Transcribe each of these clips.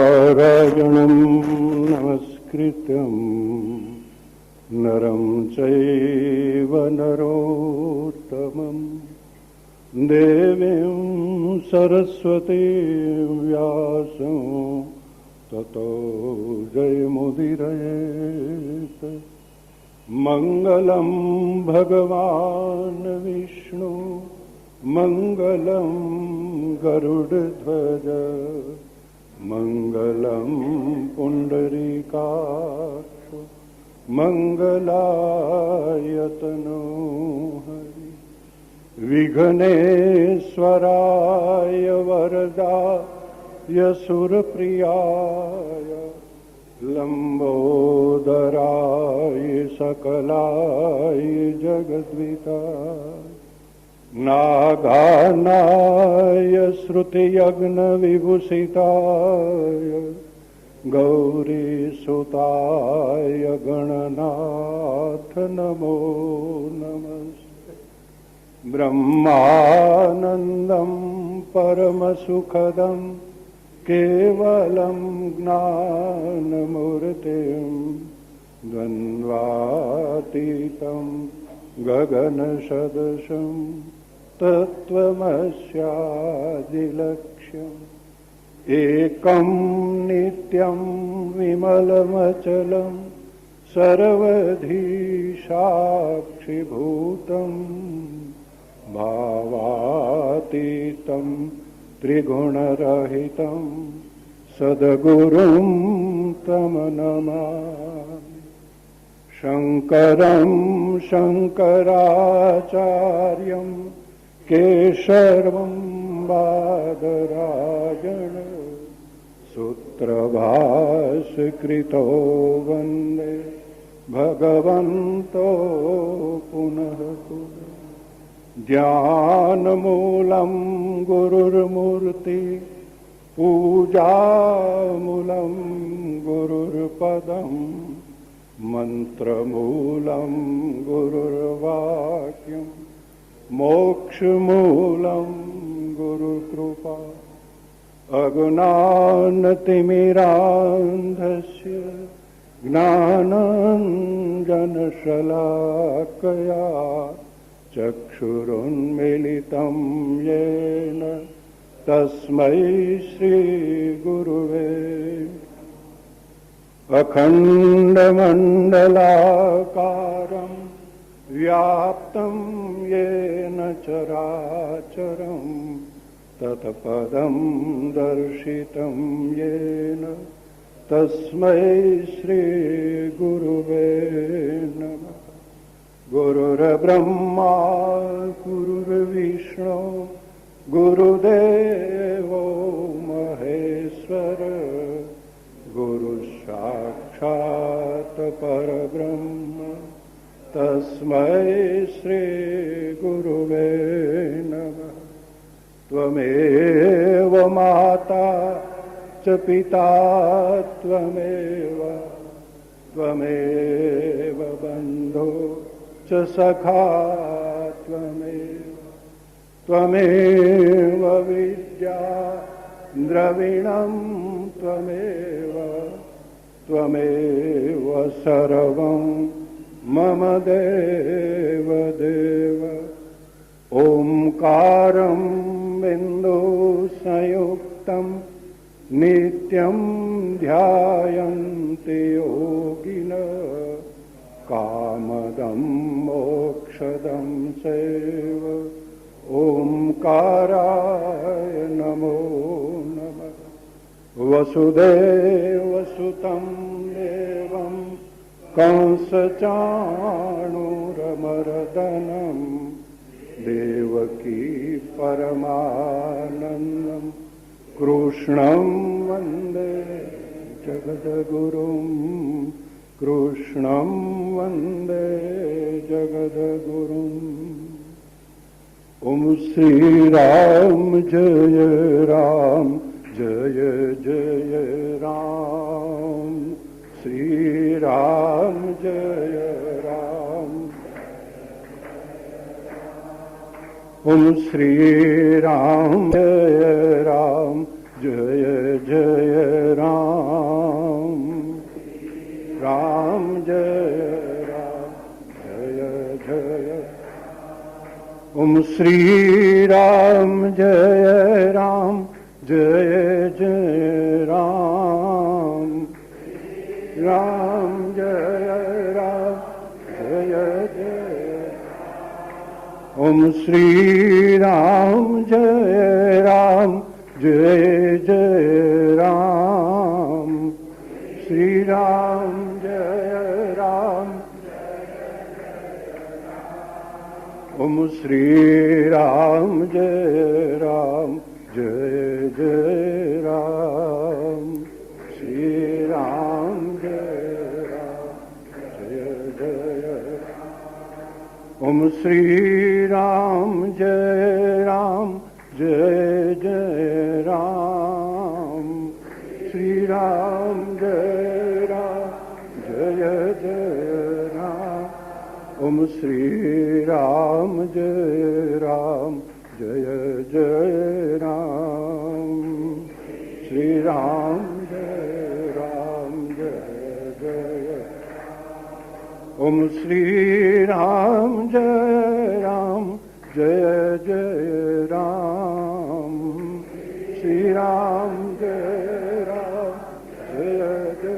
नारायणं नमस्कृत्यं नरं चैव नरोत्तमं देवीं सरस्वतीं व्यासं ततो जयमुदीरयेत्। मङ्गलं भगवान् विष्णु मङ्गलं गरुडध्वज मङ्गलं पुण्डरीकाक्ष मङ्गलायतनो हरि। विघ्नेश्वराय वरदाय सुरप्रियाय लम्बोदराय सकलाय जगद्विताय नागानाय श्रुतियज्ञविभूषिताय गौरीसुताय गणनाथ नमो नमस्ते। ब्रह्मानन्दं परमसुखदं केवलं ज्ञानमूर्तिं द्वन्द्वातीतं गगनसदृशं तत्त्वमस्यादिलक्ष्यम् एकं नित्यं विमलमचलं सर्वधी साक्षिभूतं भावातीतं त्रिगुणरहितं सद्गुरुं तं नमामि। शङ्करं शङ्कराचार्यं केशवं बादरायण सूत्रभाष्यकृतो वन्दे भगवन्तो पुनः पुनः। ध्यानमूलं गुरुर्मूर्ति पूजामूलं गुरुर्पदं मन्त्रमूलं गुरुर्वाक्यं मोक्षमूलं गुरुकृपा। अज्ञानतिमिरान्धस्य ज्ञानाञ्जनशलाकया चक्षुरुन्मीलितं येन तस्मै श्रीगुरुवे। अखण्डमण्डलाकारं व्याप्तं येन चराचरं तत्पदं दर्शितं येन तस्मै श्रीगुरुवे नमः। गुरुर्ब्रह्मा गुरुर्विष्णु गुरुदेवो महेश्वर गुरुसाक्षात् परब्रह्म तस्मै श्रीगुरुवे नमः। त्वमेव माता च पिता त्वमेव बन्धो च सखा त्वमेव विद्या द्रविणं त्वमेव सर्वं मम देव। ओंकारं बिन्दुसंयुक्तं नित्यं ध्यायन्ति योगिनः कामदं मोक्षदं चैव ओंकाराय नमो नमः। वसुदेवसुतं देवं कंसचाणूरमर्दनं देवकी परमानन्दं कृष्णं वन्दे जगद्गुरुं कृष्णं वन्दे जगद्गुरुम्। ओम श्री राम जय राम जय जय राम। श्री राम जय राम। ओम श्री राम जय राम जय जय राम। શ્રી રામ જય રામ જય જય રામ. રામ જય રામ જય જય. ઓમ શ્રી રામ જય રામ જય જય રામ. શ્રી રામ જય રામ. ઓમ શ્રી રામ જય રામ જય જય રામ. શ્રી રામ જય રામ જય જય. ઓમ શ્રી રામ જય રામ જય જય રામ. શ્રી રામ જય રામ જય જય રામ. ઓમ શ્રી રામ જય રામ જય જય રામ. શ્રી રામ જય રામ જય જય. ઓમ શ્રી રામ જય રામ જય જય રામ. શ્રી રામ જય રામ જય જય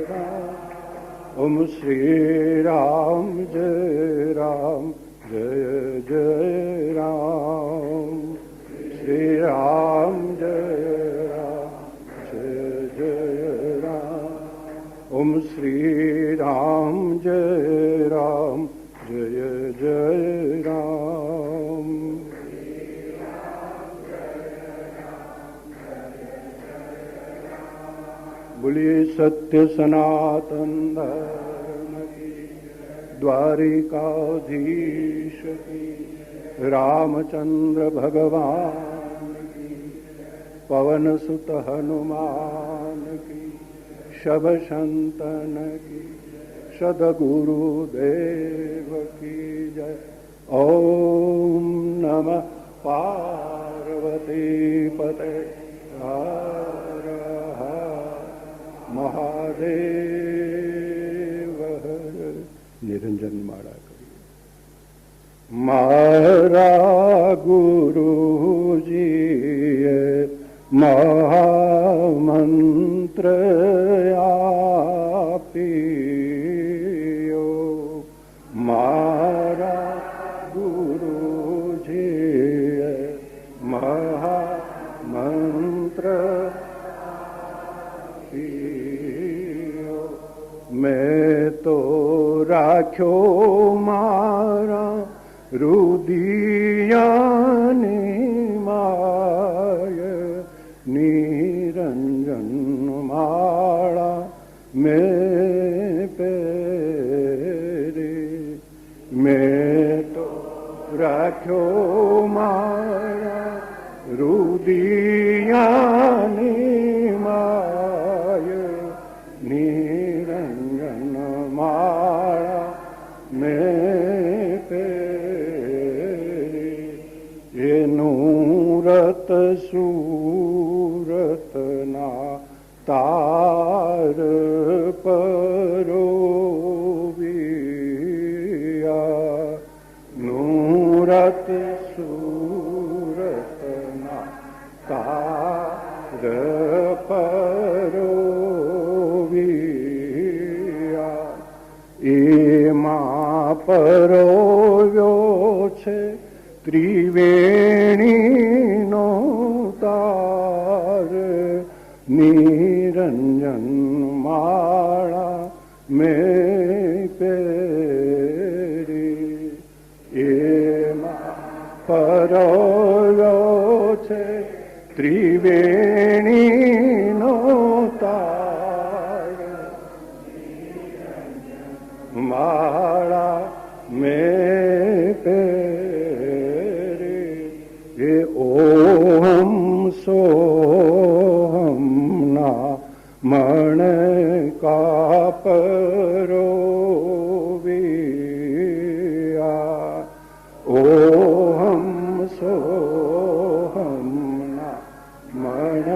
રામ. ઓમ શ્રી રામ જય રામ જય જય રામ. શ્રી રામ જય રામ જય જય રામ. ઓમ શ્રી રામ જય રામ જય જય રામ. બોલીએ સત્ય સનાતન ધર્મ કી, દ્વારિકાધીશ કી, રામચંદ્ર ભગવાન કી, પવન સુત હનુમાન કી, શબ સંતન કી, સદગુરુદેવ કી જય. ઓમ નમઃ પાર્વતી પતે હર મહાદેવ. નિરંજન માળા કરી. મારા ગુરુજીએ મહામંત્ર આપ્યો. મારા ગુરુજીએ મહામંત્ર મેં તો રાખ્યો મારા રુદિયાની માય. નિરંજન માળા મેં પહેરી. મેં તો રાખ્યો મારા રુદિયાની માય. નિરંજન માળા મેં પહેરી. એનું રત સુરતના તાર પરોવિયા. નુરત સુરતના તાર પરોવિયા. એમાં પરોવ્યો છે ત્રિવેણીનો તાર. નિરંજન માળા મેં પહેરી. એમાં પરોવ્યો છે ત્રિવેણીનો તાર. માળા મેં પહેરી. એ ઓમ સોહમના મણ કાપરોવિયા. ઓમ સોહમના મણ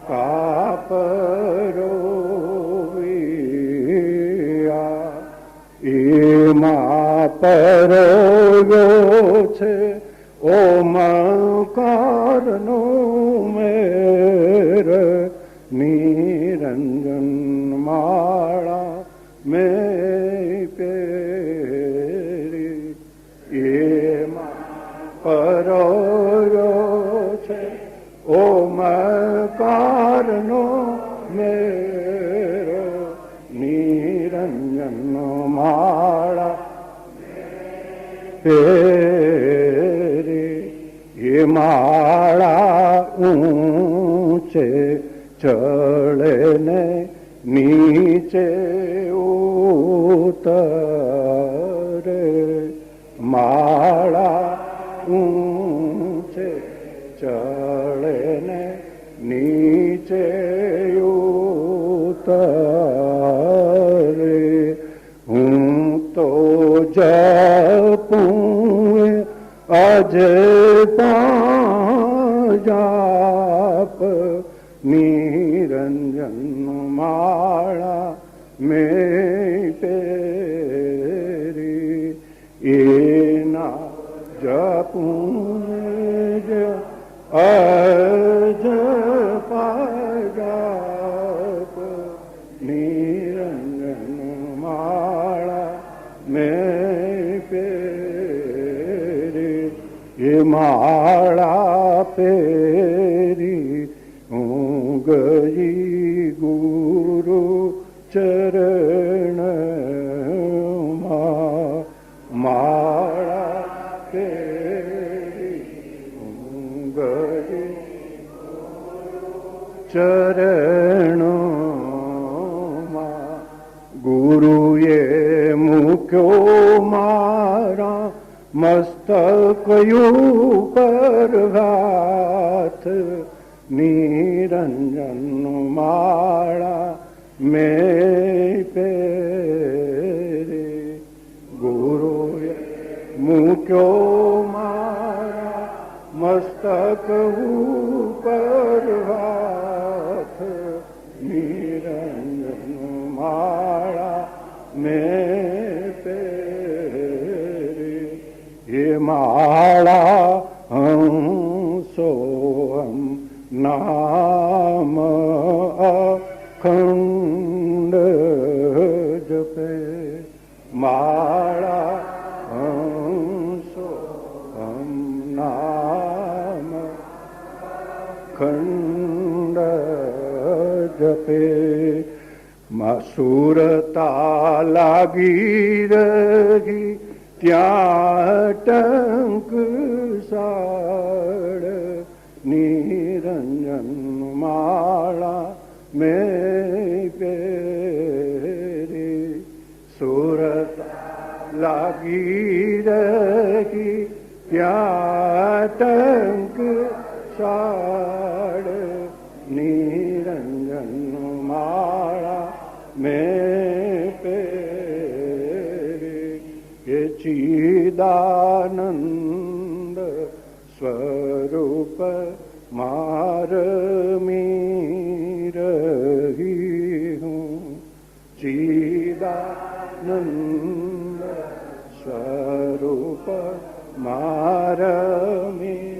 કાપરોવિયા. એમાં પરોવ્યો છે ઓમકારનો મેર નિરંજન માળા મેં પેરી એમાં પરોયો છે ઓમકારનો મેરો નિરંજન માળા પેરી એ માળા ઊંચે ચડે ને નીચે ઉતરે માળા ઊંચે ચડે ને નીચે ઉતરે હું તો જપું અજે જાપ નિરંજન માળા મેં પેરી એના જપું અજ જાપ નિરંજન માળા મેં પેરી એ માળા પેરી હું ગઈ ગુરુ ચરણમાં માળા પેરી હું ગઈ ચરણમાં ગુરુએ મૂક્યો મારા મસ્તક ઉપર હાથ નિરંજન માળા મેં પેરે ગુરુએ મૂક્યો મારા મસ્તક ઉપર હાથ નિરંજન માળા મેં પેરે એ માળા હંસોહમ નામ અખંડ જપે માળા હંસોહમ નામ ખંડ જપે સુરતા લાગી રહી ત્યાં ટંક સાળ નિરંજન માળા મેં પેરી સુરતા લાગી રહી ત્યાં ટંક સાળ નિરંજન માળા મેં પેરી એ ચિદાનંદ સ્વરૂપ મારમી રહી હું ચિદાનંદ સ્વરૂપ મારમી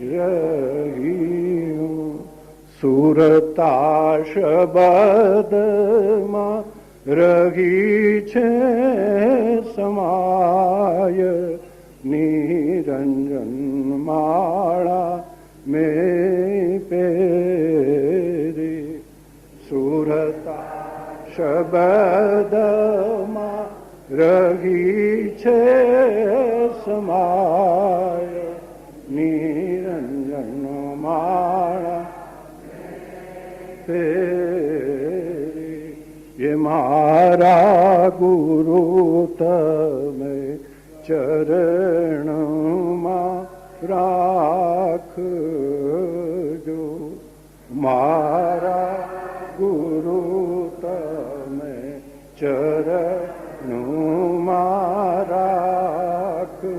રહી હું સુરતા શબ્દમાં રહી છે સમાય નિરંજન માળા મેં પેરી સુરતા શબ્દમાં રહી છે સમાય નિરંજન માળા પેરી એ મારા ગુરુ તમે ચરણમાં રાખજો મારા ગુરુ તમે ચરણમાં રાખજો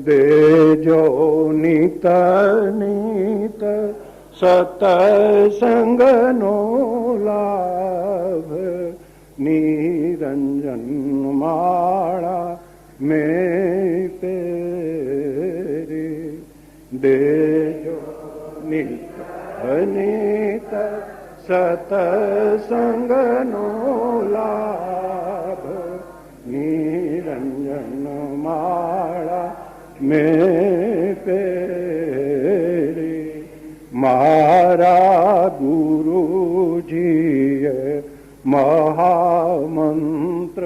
દેજો નિત નિત સત્સંગનો લાભ નિરંજન માળા મેં પેરી દેજો નિત અનિત સતસંગનો લાભ નિરંજન માળા મેં પેરી મારા ગુરુજીએ મહામંત્ર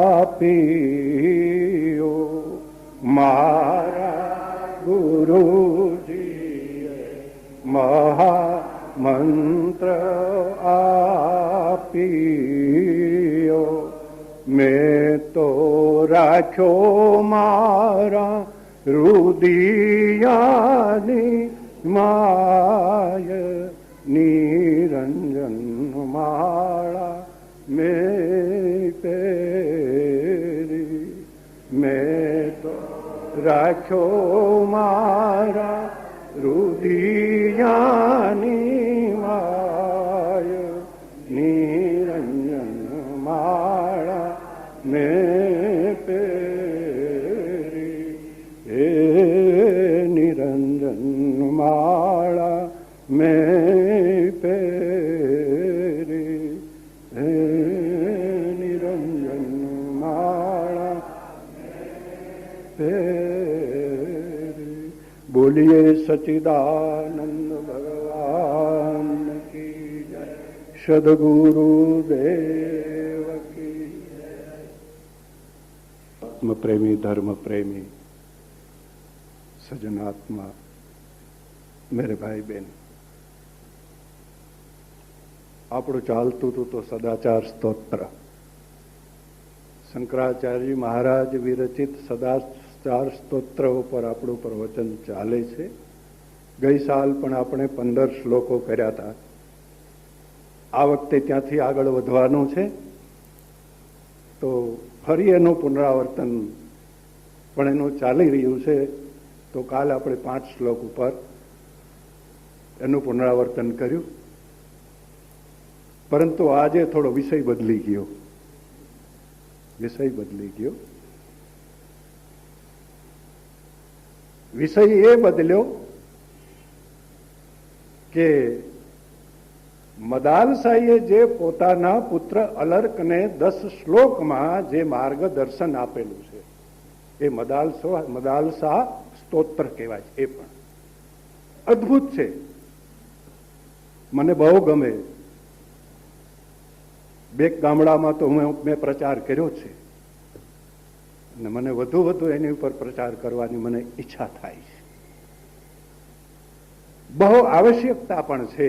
આપ્યો મારા ગુરુજીએ મહામંત્ર આપ્યો મેં તો રાખ્યો મારા રુદિયાની માય નિરંજન માળા મેં પેરી મેં તો રાખ્યો મારા રુદિયાની માય નિરંજન માળા મેં પેરી હે નિરંજન માળા મેં પેરી હે નિરંજન માળા પેરી બોલીએ સચિદાનંદ ભગવાન કી જય સદગુરુદેવ કી જય આત્મપ્રેમી ધર્મ પ્રેમી સજનાત્મા મેરે ભાઈ બહેન આપણું ચાલતું હતું તો સદાચાર સ્તોત્ર શંકરાચાર્ય મહારાજ વિરચિત સદાચાર સ્તોત્ર ઉપર આપણું પ્રવચન ચાલે છે. ગઈ સાલ પણ આપણે 15 શ્લોકો કર્યા હતા. આ વખતે ત્યાંથી આગળ વધવાનું છે તો ફરી એનું પુનરાવર્તન પણ એનું ચાલી રહ્યું છે. તો કાલ આપણે 5 શ્લોક ઉપર એનું પુનરાવર્તન કર્યું, પરંતુ આજે થોડો વિષય બદલી ગયો. વિષય એ બદલ્યો કે મદાલસાઈએ જે પોતાના પુત્ર અલર્કને 10 શ્લોકમાં જે માર્ગદર્શન આપેલું છે એ મદાલસા સ્તોત્ર કહેવાય છે. એ પણ અદ્ભુત છે, મને બહુ ગમે. 2 ગામડામાં તો મેં પ્રચાર કર્યો છે અને મને વધુ એની ઉપર પ્રચાર કરવાની મને ઈચ્છા થાય છે. બહુ આવશ્યકતા પણ છે,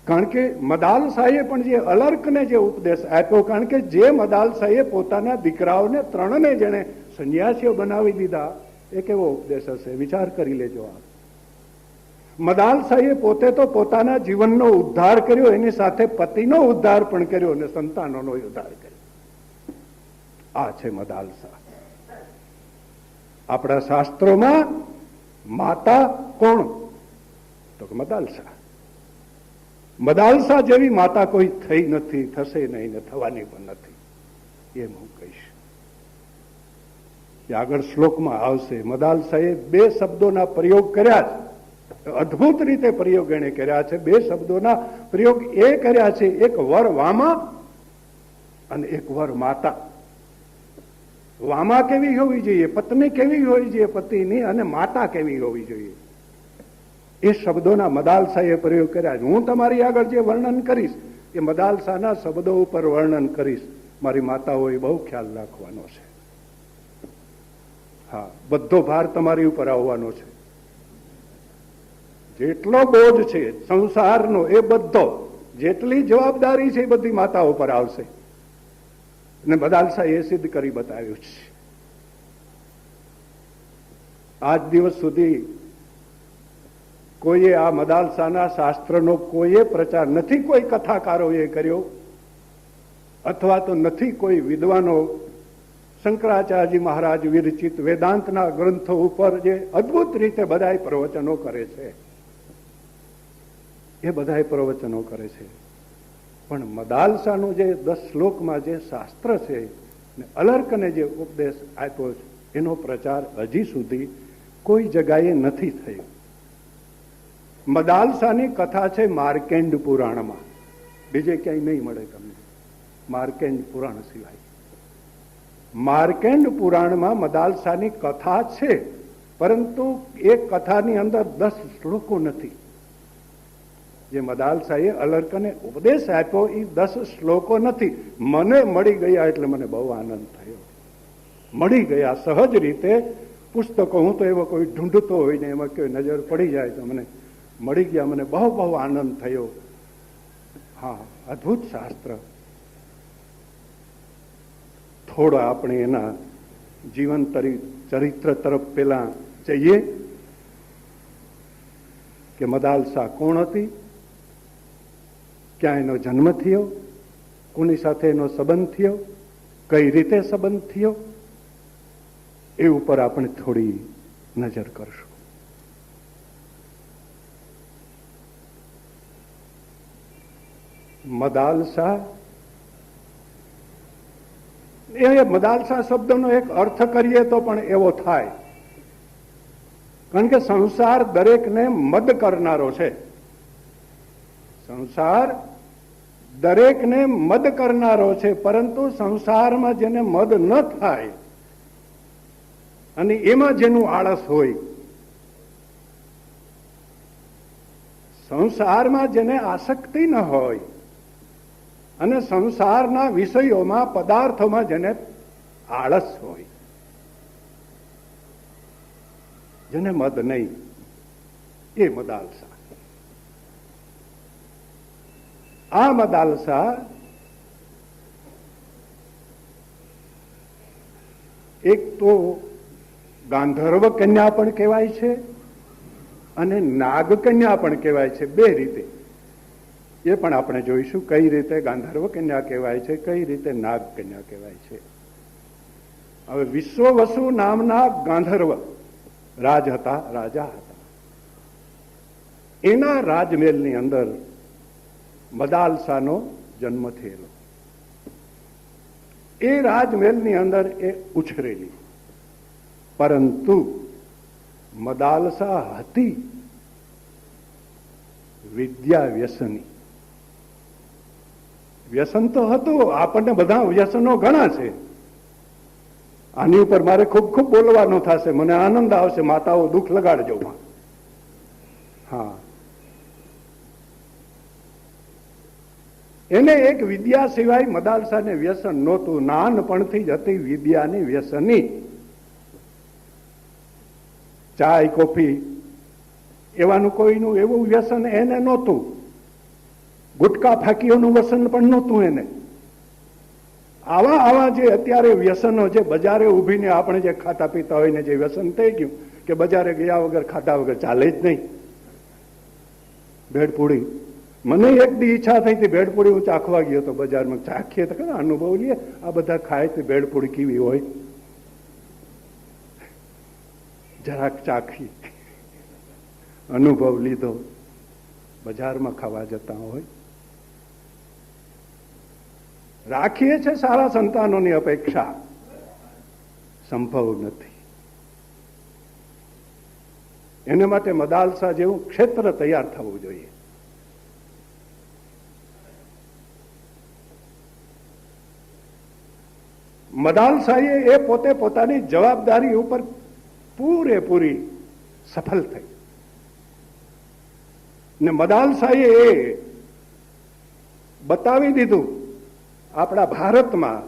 કારણ કે મદાલસાએ પણ જે અલર્કને જે ઉપદેશ આપ્યો, કારણ કે જે મદાલસાએ પોતાના દીકરાઓને 3ને જેણે સંન્યાસીઓ બનાવી દીધા, એ કેવો ઉપદેશ હશે વિચાર કરી લેજો. આ મદાલસાએ પોતે તો પોતાના જીવનનો ઉદ્ધાર કર્યો, એની સાથે પતિનો ઉદ્ધાર પણ કર્યો અને સંતાનોનો ઉદ્ધાર કર્યો. આ છે મદાલસા. આપણા શાસ્ત્રોમાં માતા કોણ? તો મદાલસા. મદાલસા જેવી માતા કોઈ થઈ નથી, થશે નહીં ને થવાની પણ નથી, એમ હું કહીશ. આગળ શ્લોકમાં આવશે. મદાલસાએ 2 શબ્દોના પ્રયોગ કર્યા છે, અદ્ભુત રીતે પ્રયોગ એને કર્યા છે. 2 શબ્દોના પ્રયોગ એ કર્યા છે, એક વર વામા અને એક વર માતા. વામા કેવી હોવી જોઈએ, પત્ની કેવી હોવી જોઈએ પતિની, અને માતા કેવી હોવી જોઈએ, એ શબ્દોના મદાલસાએ પ્રયોગ કર્યા છે. હું તમારી આગળ જે વર્ણન કરીશ એ મદાલસાના શબ્દો ઉપર વર્ણન કરીશ. મારી માતાઓએ બહુ ખ્યાલ રાખવાનો છે. હા, બધો ભાર તમારી ઉપર આવવાનો છે. જેટલો બોજ છે સંસારનો એ બધો, જેટલી જવાબદારી છે એ બધી માતા ઉપર આવશે. અને મદાલસા એ સિદ્ધ કરી બતાવ્યું છે. આજ દિવસ સુધી કોઈએ આ મદાલસાના શાસ્ત્રનો કોઈએ પ્રચાર નથી, કોઈ કથાકારોએ કર્યો, અથવા તો નથી કોઈ વિદ્વાનો. શંકરાચાર્ય મહારાજ વિરચિત વેદાંતના ગ્રંથો ઉપર જે અદ્ભુત રીતે બધાય પ્રવચનો કરે છે, એ બધાય પ્રવચનો કરે છે, પણ મદાલસાનું જે 10 શ્લોકમાં જે શાસ્ત્ર છે ને અલર્કને જે ઉપદેશ આપ્યો છે એનો પ્રચાર હજી સુધી કોઈ જગાએ નથી થયો. મદાલસાની કથા છે માર્કેન્ડ પુરાણમાં, બીજે ક્યાંય નહીં મળે તમને માર્કેન્ડ પુરાણ સિવાય. માર્કેન્ડ પુરાણમાં મદાલસાની કથા છે, પરંતુ એ કથાની અંદર 10 શ્લોકો નથી. જે મદાલસાએ અલર્કને ઉપદેશ આપ્યો એ 10 શ્લોકો નથી. મને મળી ગયા એટલે મને બહુ આનંદ થયો. મળી ગયા સહજ રીતે પુસ્તકો, હું તો એવો કોઈ ઢૂંઢતો હોય ને એમાં કોઈ નજર પડી જાય તો મને મળી ગયા, મને બહુ બહુ આનંદ થયો. હા, અદ્ભુત શાસ્ત્ર. થોડા આપણે એના જીવન ચરિત્ર તરફ પેલા જઈએ કે મદાલસા કોણ હતી, ક્યાં એનો જન્મ થયો, કોની સાથે એનો સંબંધ થયો, કઈ રીતે સંબંધ થયો, એ ઉપર આપણે થોડી નજર કરશું. મદાલસા, એ મદાલસા શબ્દનો એક અર્થ કરીએ તો પણ એવો થાય, કારણ કે સંસાર દરેકને મદ કરનારો છે. સંસાર દરેકને મદ કરનારો છે, પરંતુ સંસારમાં જેને મદ ન થાય અને એમાં જેનું આળસ હોય, સંસારમાં જેને આસક્તિ ન હોય અને સંસારના વિષયોમાં પદાર્થોમાં જેને આળસ હોય, જેને મદ નહીં, એ મદાલસા. આ મદાલસા એક તો ગાંધર્વ કન્યા પણ કહેવાય છે અને નાગ કન્યા પણ કહેવાય છે. બે રીતે એ પણ આપણે જોઈશું, કઈ રીતે ગાંધર્વ કન્યા કહેવાય છે, કઈ રીતે નાગ કન્યા કહેવાય છે. હવે વિશ્વવસુ નામના ગાંધર્વ રાજા હતા. એના રાજમહેલની અંદર મદાલસાનો જન્મ થયેલો. એ રાજમહેલની અંદર એ ઉછરેલી, પરંતુ મદાલસા હતી વિદ્યા વ્યસની. વ્યસન તો હતું, આપણને બધા વ્યસનો ઘણા છે. આની ઉપર મારે ખૂબ ખૂબ બોલવાનું થશે, મને આનંદ આવશે. માતાઓ દુઃખ લગાડજો. હા, એને એક વિદ્યા સિવાય મદાલસાને વ્યસન નહોતું. નાનપણથી જ હતી વિદ્યાની વ્યસની. ચાય કોફી એવાનું કોઈનું એવું વ્યસન એને નહોતું. ગુટકા ફાકીઓનું વ્યસન પણ નહોતું એને. આવા જે અત્યારે વ્યસનો જે બજારે ઉભીને આપણે જે ખાતા પીતા હોય ને જે વ્યસન થઈ ગયું કે બજારે ગયા વગર ખાતા વગર ચાલે જ નહીં. ભેળપૂડી, મને એક દી ઈચ્છા થઈ હતી ભેળપૂડી, હું ચાખવા ગયો તો બજારમાં. ચાખીએ તો ખરા, અનુભવ લઈએ. આ બધા ખાય તો ભેળપૂડી કેવી હોય, જરાક ચાખી, અનુભવ લીધો. બજારમાં ખાવા જતા હોય, રાખીએ છે સારા સંતાનોની અપેક્ષા, સંભવ નથી. એને માટે મદાલસા જેવું ક્ષેત્ર તૈયાર થવું જોઈએ. મદાલસાએ એ પોતે પોતાની જવાબદારી ઉપર પૂરેપૂરી સફળ થઈ ને મદાલસાએ એ બતાવી દીધું આપણા ભારતમાં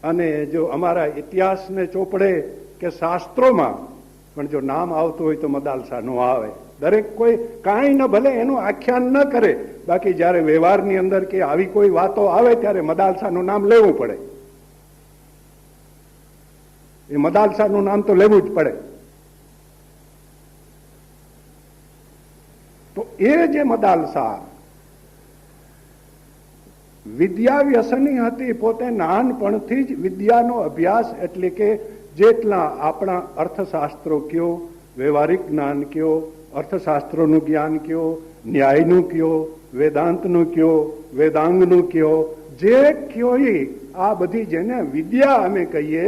અને જો અમારા ઇતિહાસને ચોપડે કે શાસ્ત્રોમાં પણ જો નામ આવતું હોય તો મદાલસા નો આવે. દરેક કોઈ કાંઈ ન ભલે એનું આખ્યાન ન કરે, બાકી જ્યારે વ્યવહારની અંદર કે આવી કોઈ વાતો આવે ત્યારે મદાલસાનું નામ લેવું પડે. એ મદાલસાનું નામ તો લેવું જ પડે. તો એ જે મદાલસા વિદ્યા વ્યસની હતી, પોતે નાનપણથી જ વિદ્યાનો અભ્યાસ, એટલે કે જેટલા આપણા અર્થશાસ્ત્રો કયો, વ્યવહારિક જ્ઞાન કયો, અર્થશાસ્ત્રોનું જ્ઞાન કયો, ન્યાયનું કયો, વેદાંતનું કયો, વેદાંગનું કયો, જે કયો એ આ બધી જેને વિદ્યા અમે કહીએ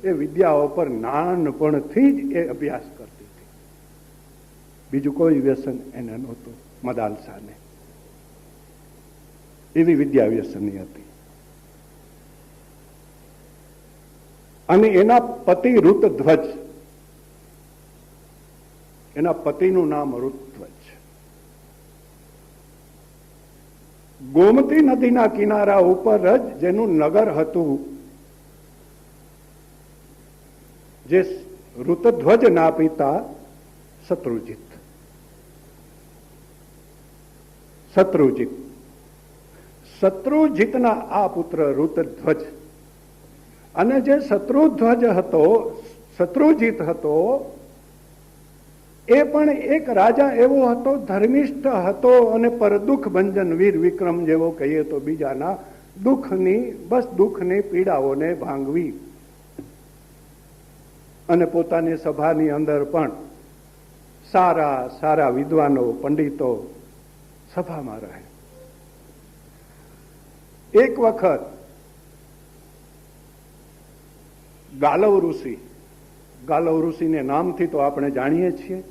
એ વિદ્યાઓ પર નાનપણથી જ એ અભ્યાસ કરતી હતી. બીજું કોઈ વ્યસન એને નહોતું. મદાલસાને એવી વિદ્યા વ્યસની હતી. અને એના પતિ ઋતધ્વજ, એના પતિનું નામ ઋતધ્વજ. ગોમતી નદીના કિનારા ઉપર જ જેનું નગર હતું, જે ઋતધ્વજ ના પિતા શત્રુજીત. શત્રુજીતના આ પુત્ર ઋતધ્વજ. અને જે શત્રુધ્વજ હતો, શત્રુજીત હતો, એ પણ એક રાજા એવો હતો, ધર્મિષ્ઠ હતો અને પરદુઃખ ભંજન વીર વિક્રમ જેવો કહીએ તો બીજાના દુઃખની પીડાઓને ભાંગવી અને પોતાની સભાની અંદર પણ સારા સારા વિદ્વાનો, પંડિતો સભામાં રહે. એક વખત ગાલવ ઋષિને નામથી તો આપણે જાણીએ છીએ,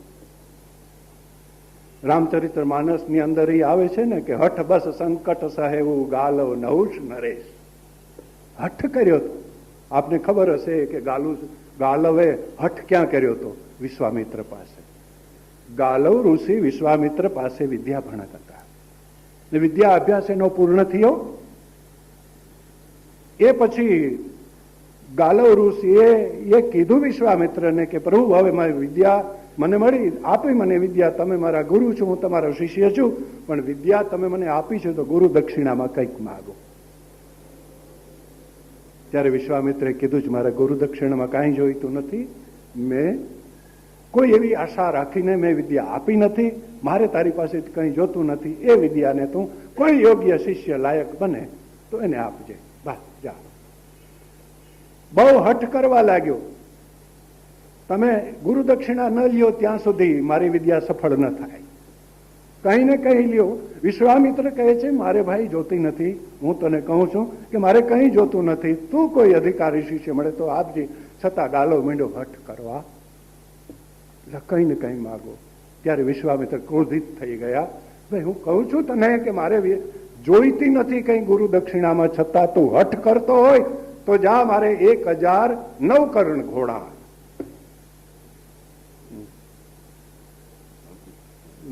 રામચરિત્ર માનસની અંદર એ આવે છે ને કે હઠ બસ સંકટ સહેવું ગાલવ નહુષ નરેશ. હઠ કર્યો હતો. આપને ખબર હશે કે ગાલવે હઠ ક્યાં કર્યો હતો? વિશ્વામિત્ર પાસે. ગાલવ ઋષિ વિશ્વામિત્ર પાસે વિદ્યા ભણત હતા. વિદ્યા અભ્યાસ એનો પૂર્ણ થયો. એ પછી ગાલવ ઋષિએ કીધું વિશ્વામિત્રને કે પ્રભુ, હવે મારી વિદ્યા મને મળી, આપી મને વિદ્યા, તમે મારા ગુરુ છો, હું તમારો શિષ્ય છું, પણ વિદ્યા તમે મને આપી છે તો ગુરુ દક્ષિણામાં કંઈક માગો. ત્યારે વિશ્વામિત્રે કીધું જ, મારા ગુરુ દક્ષિણામાં કાંઈ જોઈતું નથી. મેં કોઈ એવી આશા રાખીને મેં વિદ્યા આપી નથી. મારે તારી પાસે કંઈ જોતું નથી. એ વિદ્યાને તું કોઈ યોગ્ય શિષ્ય લાયક બને તો એને આપજે. બસ જા. બહુ હઠ કરવા લાગ્યો. તમે ગુરુ દક્ષિણા ન લ્યો ત્યાં સુધી મારી વિદ્યા સફળ ન થાય. કંઈ ને કંઈ લ્યો. વિશ્વામિત્ર કહે છે, મારે ભાઈ જોતી નથી. હું તને કહું છું કે મારે કંઈ જોતું નથી. તું કોઈ અધિકારી શિષ્ય મળે તો આપજે. છતાં ગાલો મીંડો હઠ કરવા, કંઈ ને કંઈ માગો. ત્યારે વિશ્વામિત્ર ક્રોધિત થઈ ગયા. ભાઈ, હું કહું છું તને કે મારે જોઈતી નથી કંઈ ગુરુ દક્ષિણામાં, છતાં તું હઠ કરતો હોય તો જા, મારે 1000 નવકર્ણ ઘોડા,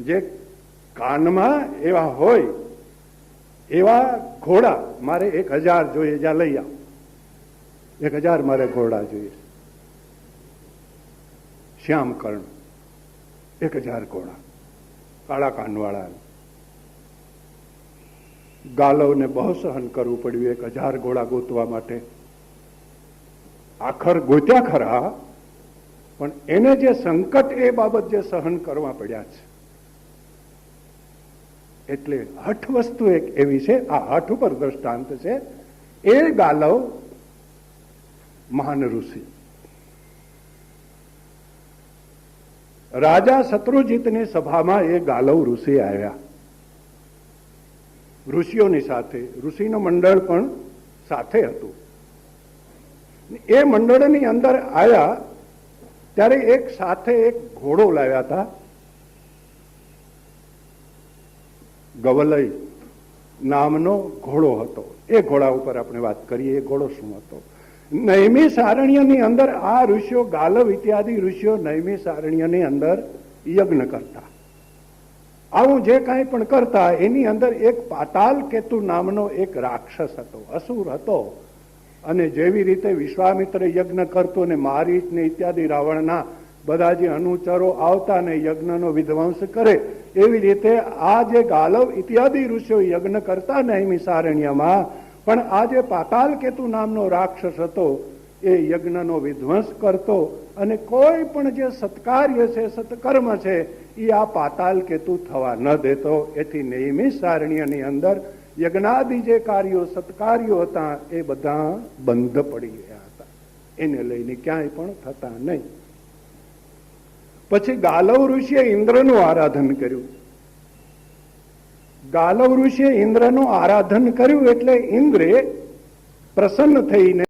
જે કાનમાં એવા હોય એવા ઘોડા મારે 1000 જોઈએ. જ્યાં લઈ આવ. 1000 મારે ઘોડા જોઈએ. શ્યામકર્ણ 1000 ઘોડા, કાળા કાનવાળા. ગાલવને બહુ સહન કરવું પડ્યું 1000 ઘોડા ગોતવા માટે. આખર ગોત્યા ખરા, પણ એને જે સંકટ એ બાબત જે સહન કરવા પડ્યા છે. એટલે હઠ વસ્તુ એક એવી છે, આ હઠ ઉપર દ્રષ્ટાંત છે. એ ગાલવ મહાન ઋષિ. રાજા શત્રુજીતની સભામાં એ ગાલવ ઋષિ આવ્યા. ઋષિઓની સાથે, ઋષિનું મંડળ પણ સાથે હતું. એ મંડળની અંદર આવ્યા ત્યારે એક સાથે એક ઘોડો લાવ્યા હતા. ગવલય નામનો ઘોડો હતો. એ ઘોડા ઉપર આપણે વાત કરીએ. એ ઘોડો શું હતો? નૈમિષ આરણ્યની અંદર આ ઋષિઓ, ગાલવ ઇત્યાદિ ઋષિઓ નૈમિષ આરણ્યની અંદર યજ્ઞ કરતા. આવું જે કાંઈ પણ કરતા એની અંદર એક પાતાલ કેતુ નામનો એક રાક્ષસ હતો, અસુર હતો. અને જેવી રીતે વિશ્વામિત્ર યજ્ઞ કરતો ને મારીચ ને ઇત્યાદિ રાવણના બધા જે અનુચરો આવતા ને યજ્ઞનો વિધ્વંસ કરે, એવી રીતે આ જે ગાલવ ઇત્યાદિ ઋષિઓ યજ્ઞ કરતા નૈમિષારણ્યમાં, પણ આ જે પાતાલ કેતુ નામનો રાક્ષસ હતો એ યજ્ઞનો વિધ્વંસ કરતો. અને કોઈ પણ જે સત્કાર્ય છે, સત્કર્મ છે, એ આ પાતાલ કેતુ થવા ન દેતો. એથી નૈમિષારણ્યની અંદર યજ્ઞાદિ જે કાર્યો, સત્કાર્યો હતા એ બધા બંધ પડી ગયા હતા. એને લઈને ક્યાંય પણ થતા નહીં. પછી ગાલવ ઋષિએ ઇન્દ્રનું આરાધન કર્યું. ગાલવ ઋષિએ ઇન્દ્રનું આરાધન કર્યું એટલે ઇન્દ્રે પ્રસન્ન થઈને